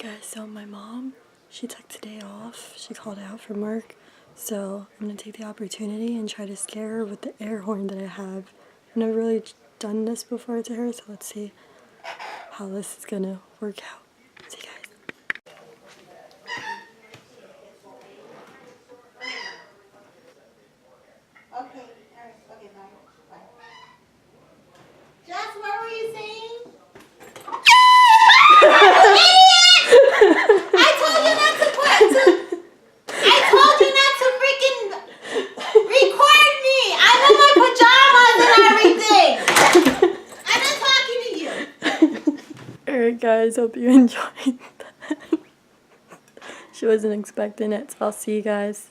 Guys, so my mom, she took today off. She called out from work. So I'm going to take the opportunity and try to scare her with the air horn that I have. I've never really done this before to her, so let's see how this is going to work out. See you guys. Okay, alright, okay, bye. Jess, what were you saying? I told you not to freaking record me! I'm in my pajamas and everything! I'm not talking to you! Alright guys, hope you enjoyed that. She wasn't expecting it, so I'll see you guys